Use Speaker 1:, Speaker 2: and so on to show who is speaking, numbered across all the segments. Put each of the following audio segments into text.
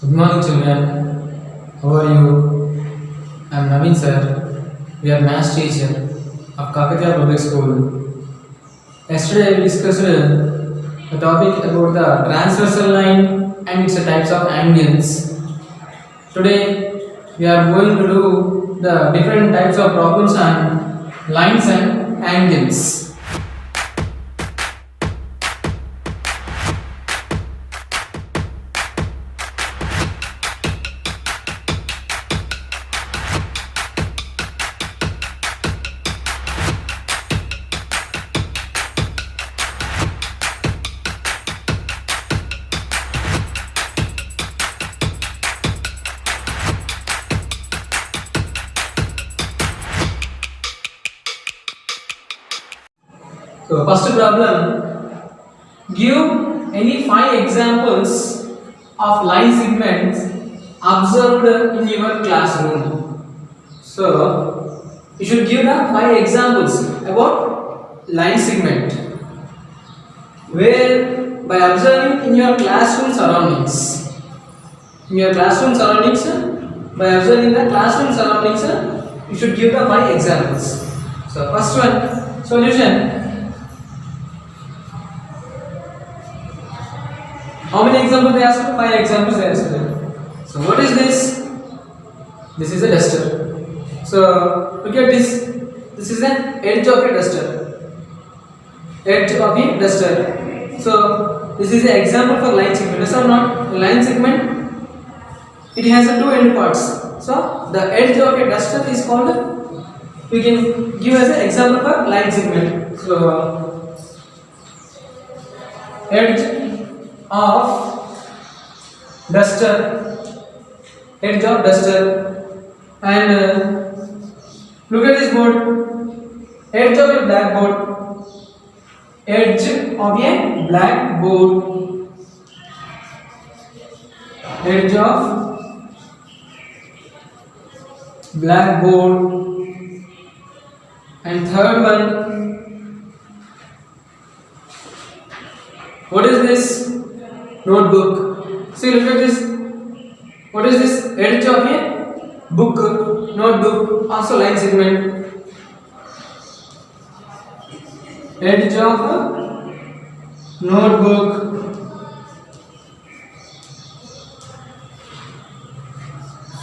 Speaker 1: Good morning, children. How are you? I am Naveen sir. We are maths teacher of Kakatiya Public School. Yesterday we discussed the topic about the transversal line and its types of angles. Today we are going to do the different types of problems on lines and angles. So first problem, give any 5 examples of line segments observed in your classroom. So you should give the 5 examples about line segment where by observing in your classroom surroundings. In your classroom surroundings, by observing the classroom surroundings, you should give the 5 examples. So first one, solution. How many examples they asked? 5 examples they asked. So what is this? This is a duster. So look at this. This is an edge of a duster. Edge of a duster. So this is an example for line segment. Yes or not? A line segment. It has two end parts. So the edge of a duster is called. We can give as an example for line segment. So edge of duster, edge of duster, and look at this board, edge of a blackboard, edge of a blackboard, edge of blackboard, and third one, what is this? Notebook. See, look at this. What is this? Edge of a book, notebook, also line segment. Edge of a notebook.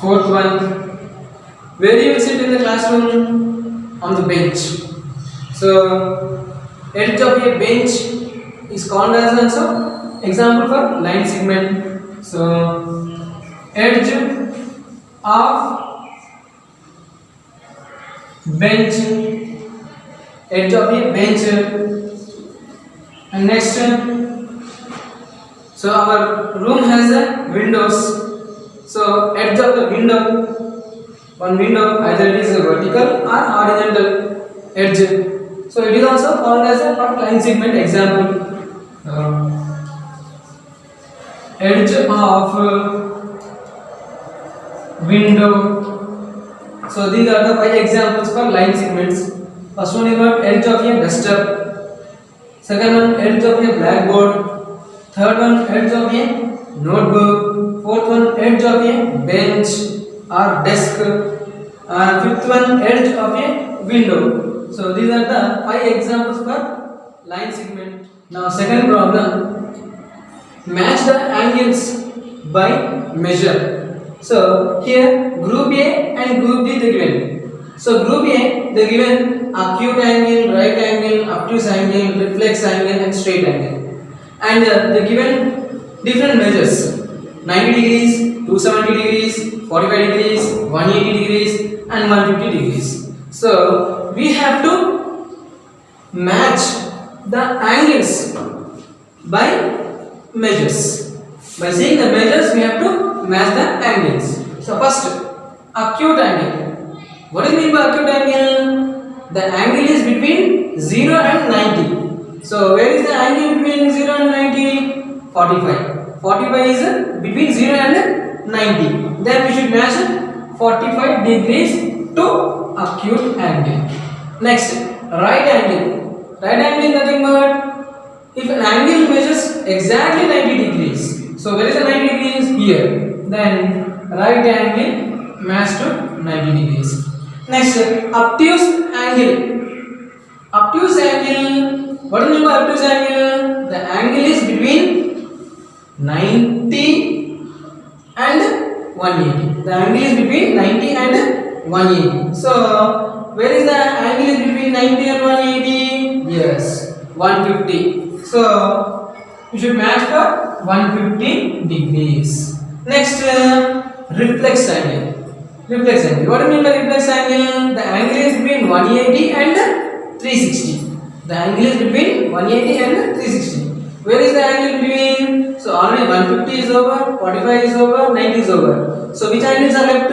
Speaker 1: Fourth one. Where you will sit in the classroom? On the bench. So, edge of a bench is called as also example for line segment. So edge of bench, edge of a bench, and next, so our room has a windows. So edge of the window, one window, either it is a vertical or horizontal edge. So it is also called as a line segment example. Edge of window. So these are the 5 examples for line segments. First one is about edge of a duster. Second one, edge of a blackboard. Third one, edge of a notebook. Fourth one, edge of a bench or desk. And fifth one, edge of a window. So these are the 5 examples for line segment. Now second problem. Match the angles by measure. So here group A and group B they given. So group A they given acute angle, right angle, obtuse angle, reflex angle and straight angle. And they given different measures: 90 degrees, 270 degrees, 45 degrees, 180 degrees and 150 degrees. So we have to match the angles by measures. By seeing the measures, we have to match the angles. So first, acute angle. What do you mean by acute angle? The angle is between 0 and 90. So where is the angle between 0 and 90? 45. 45 is between 0 and 90. Then we should match 45 degrees to acute angle. Next, right angle. Right angle is nothing but if an angle measures exactly 90 degrees, So where is the 90 degrees? Here. Then right angle match to 90 degrees. Next, obtuse angle. Obtuse angle. What do you mean by obtuse angle? The angle is between 90 and 180. The angle is between 90 and 180. So where is the angle is between 90 and 180? Yes, 150. So you should match for 150 degrees. Next, reflex angle. Reflex angle. What do you mean by reflex angle? The angle is between 180 and 360. The angle is between 180 and 360. Where is the angle between? So already 150 is over, 45 is over, 90 is over. So which angles are left?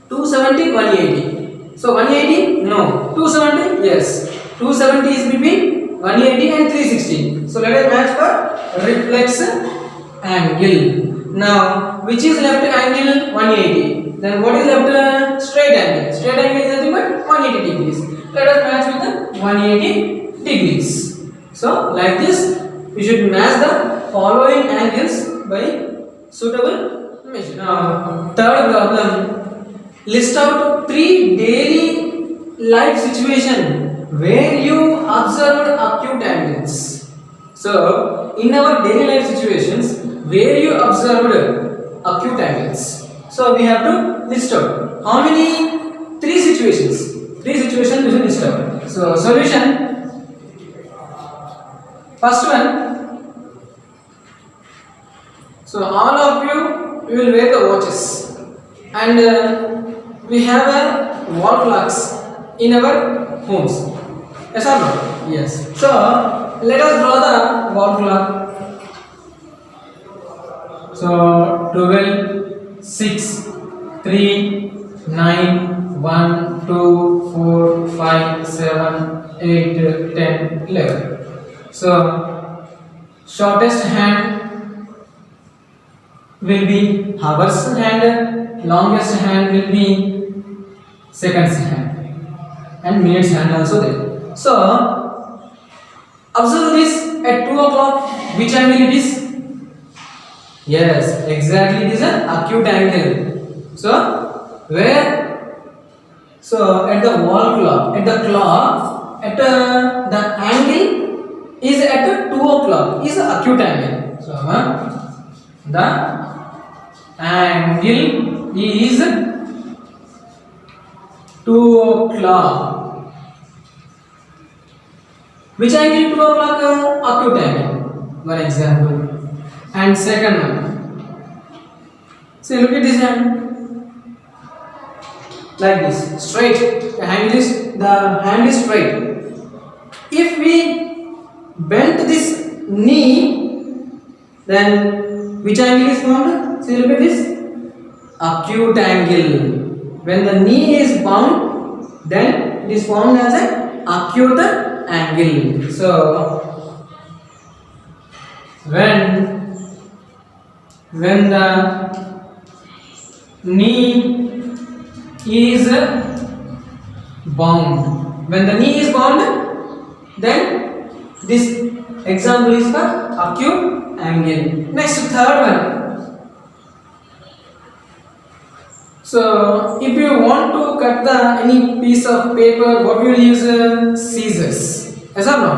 Speaker 1: 270, 180. So 180? No. 270? Yes. 270 is between 180 and 360. So let us match for reflex angle. Now which is left angle? 180. Then what is left? Straight angle. Straight angle is nothing but 180 degrees. Let us match with the 180 degrees. So like this we should match the following angles by suitable measure. Now third problem, list out 3 daily life situation where you observed acute angles. So in our daily life situations where you observed acute angles. So we have to list out how many? 3 situations. 3 situations we should list out. So solution. First one. So all of you will wear the watches, and we have a wall clocks in our homes. Yes or no? Yes. So let us draw the wall clock. So 12, 6, 3, 9, 1, 2, 4, 5, 7, 8, 10, 11. So shortest hand will be hours hand, longest hand will be seconds hand, and minutes hand also there. So observe this at 2 o'clock. Which angle it is? Yes, exactly, it is an acute angle. So where? So at the wall clock, at the clock, at the angle is at 2 o'clock is acute angle. So the angle is 2 o'clock. Which angle 2 o'clock? Acute angle. One example. And second one. See, look at this hand. Like this, straight. The hand is straight. If we bend this knee, then which angle is formed? See, look at this. Acute angle. When the knee is bound, then it is formed as an acute angle. So when the knee is bound, then this example is for acute angle. Next, third one. So if you want to cut any piece of paper, what will you use? Scissors. Yes or no?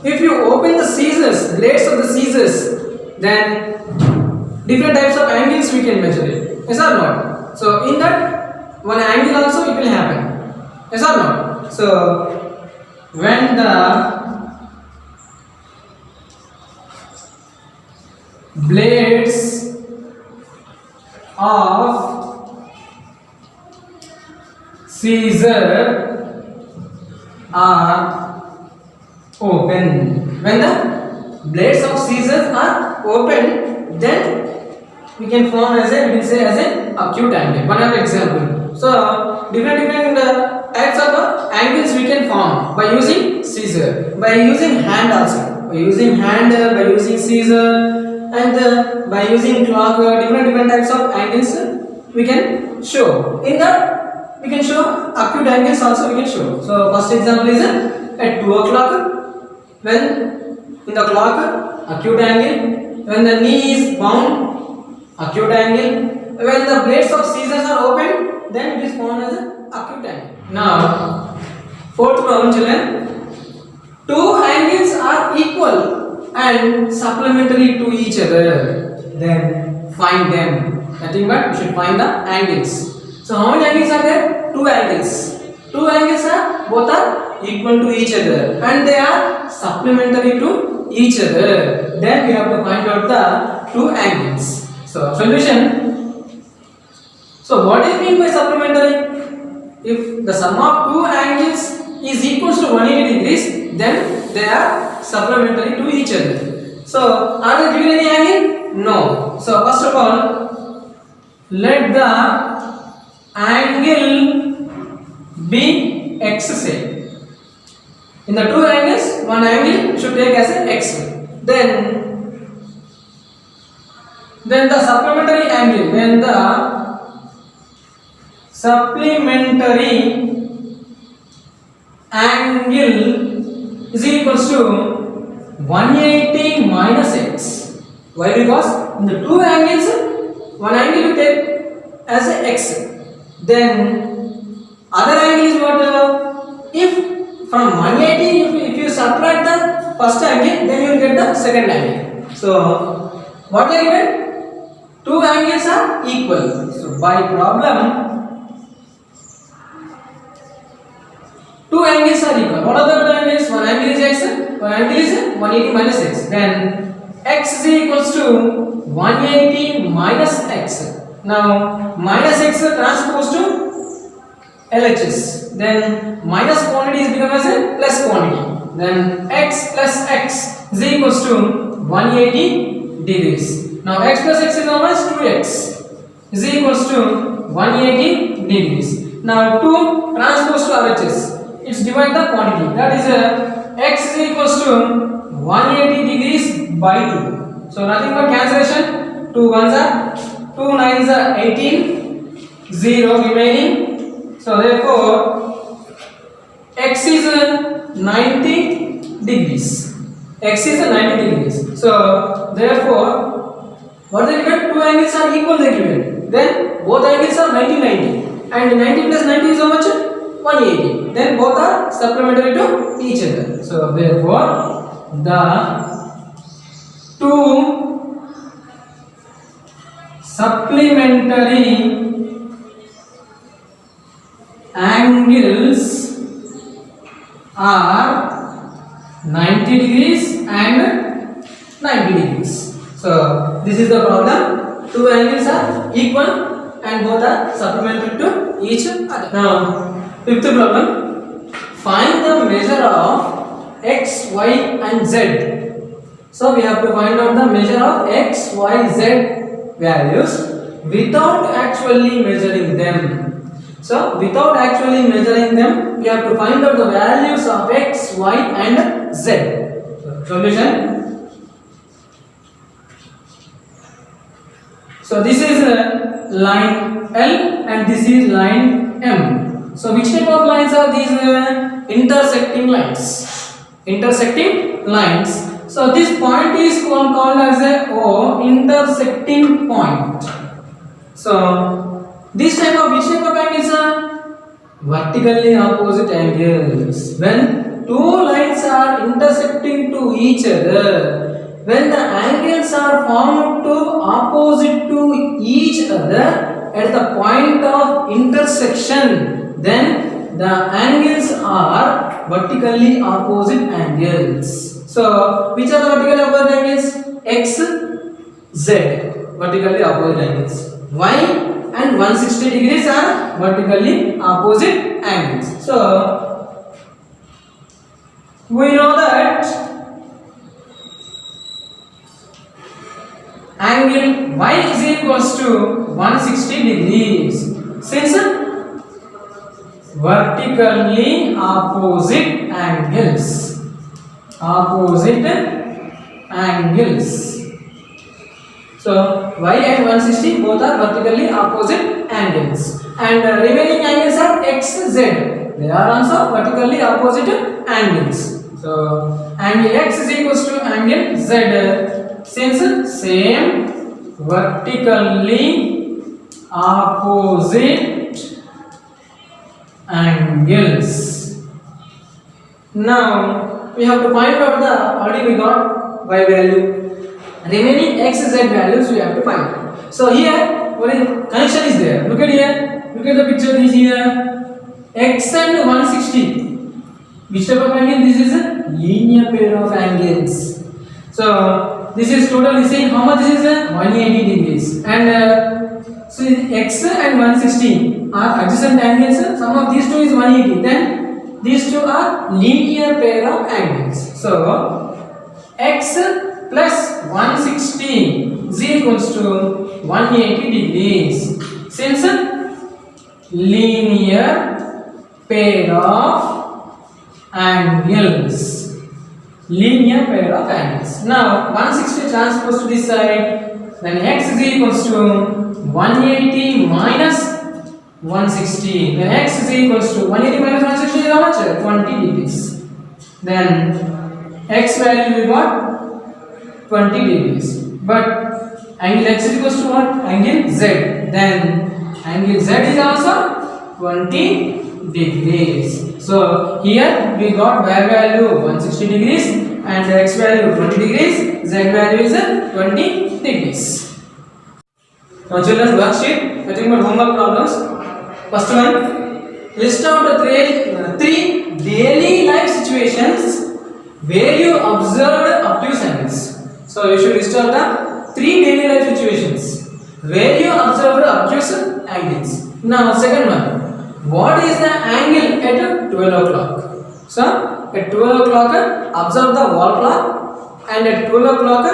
Speaker 1: If you open the scissors, blades of the scissors, then different types of angles we can measure it. Yes or not? So in that one angle also it will happen. Yes or not? So when the blades of scissor are open, when the blades of scissors are open, then we can form as an acute angle. One other example. So different types of angles we can form by using scissor, by using hand also, by using hand, by using scissor, and by using clock. Different types of angles we can show. In that we can show acute angles also we can show. So first example is at 2 o'clock, when in the clock acute angle, when the knee is bound, acute angle. When the blades of scissors are open, then it is found as an acute angle. Now, fourth problem, children. Two angles are equal and supplementary to each other. Then find them. Nothing but we should find the angles. So how many angles are there? Two angles. Two angles are both are equal to each other and they are supplementary to each other. Then we have to find out the two angles. So solution. So what is mean by supplementary? If the sum of two angles is equals to 180 degrees, then they are supplementary to each other. So are they given any angle? No. So first of all, let the angle be x say. In the two angles, one angle should take as a x. Then the supplementary angle, when the supplementary angle is equals to 180 minus x. Why? Because in the two angles, one angle you take as a x. Then other angle is what? If from 180, if you subtract the first angle, then you will get the second angle. So what are given? Two angles are equal. So by problem, two angles are equal. What are the two angles? One angle is x, one angle is 180 minus x. Then x is equals to 180 minus x. Now minus x transposed to LHS. Then minus quantity is become as a plus quantity. Then x plus x is equals to 180 degrees. Now x plus x is how much? 2x is equals to 180 degrees. Now 2 transposed to LHS. It's divide the quantity, that is x is equals to 180 degrees by 2. So nothing but cancellation. 2 ones are 2 nines are 18, 0 remaining. So therefore x is 90 degrees. X is 90 degrees. So therefore what they given? Two angles are equal they given. Then both angles are 90 90 and 90 plus 90 is how much? 180. Then both are supplementary to each other. So therefore the two supplementary angles are 90 degrees and 90 degrees. So this is the problem. Two angles are equal and both are supplementary to each other. Now fifth problem, find the measure of x, y and z. So we have to find out the measure of x, y, z values without actually measuring them. So without actually measuring them, we have to find out the values of x, y and z. So, solution. So this is line L and this is line M. So which type of lines are these? Intersecting lines. Intersecting lines. So this point is called as a O, intersecting point. So this type of which type of angles are? Vertically opposite angles. When two lines are intersecting to each other, when the angles are formed to opposite to each other at the point of intersection, then the angles are vertically opposite angles. So which are the vertically opposite angles? X, Z, vertically opposite angles. Y and 160 degrees are vertically opposite angles. So we know that angle Y is equals to 160 degrees. Since vertically opposite angles. Opposite angles. So y and 160 both are vertically opposite angles, and remaining angles are x, z. They are also vertically opposite angles. So angle x is equals to angle z since same vertically opposite angles. Now we have to find out the already we got y value, remaining x z values we have to find. So here what is connection is there. Look at here, look at the picture is here, x and 160. Which type of angle? This is a linear pair of angles. So this is totally saying how much this is 180 degrees, and so x and 160 are adjacent angles. Sum of these two is 180. Then these two are linear pair of angles. So x plus 160 is equals to 180 degrees. Since linear pair of angles, linear pair of angles. Now 160 transposed to this side, then x is equals to 180 minus 160. Then x is equals to 180 minus 160 is how much? 20 degrees. Then x value we got 20 degrees. But angle x is equals to what? Angle z. Then angle z is also 20 degrees. So here we got y value 160 degrees and x value 20 degrees, z value is 20 degrees. Now children, worksheet, nothing but homework problems. First one, list out the three daily life situations where you observed obtuse angles. So you should list out the three daily life situations where you observed obtuse angles. Now second one, what is the angle at 12 o'clock? So at 12 o'clock observe the wall clock, and at 12 o'clock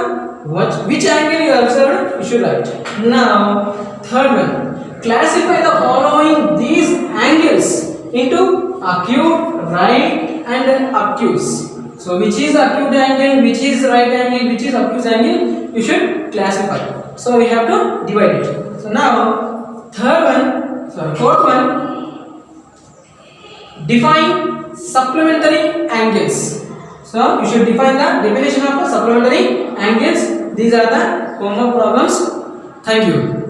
Speaker 1: which angle you observed you should write. Now third one, classify the following these angles into acute, right and obtuse. So which is acute angle, which is right angle, which is obtuse angle, you should classify. So we have to divide it. So now fourth one, define supplementary angles. So you should define the definition of the supplementary angles. These are the homework problems. Thank you.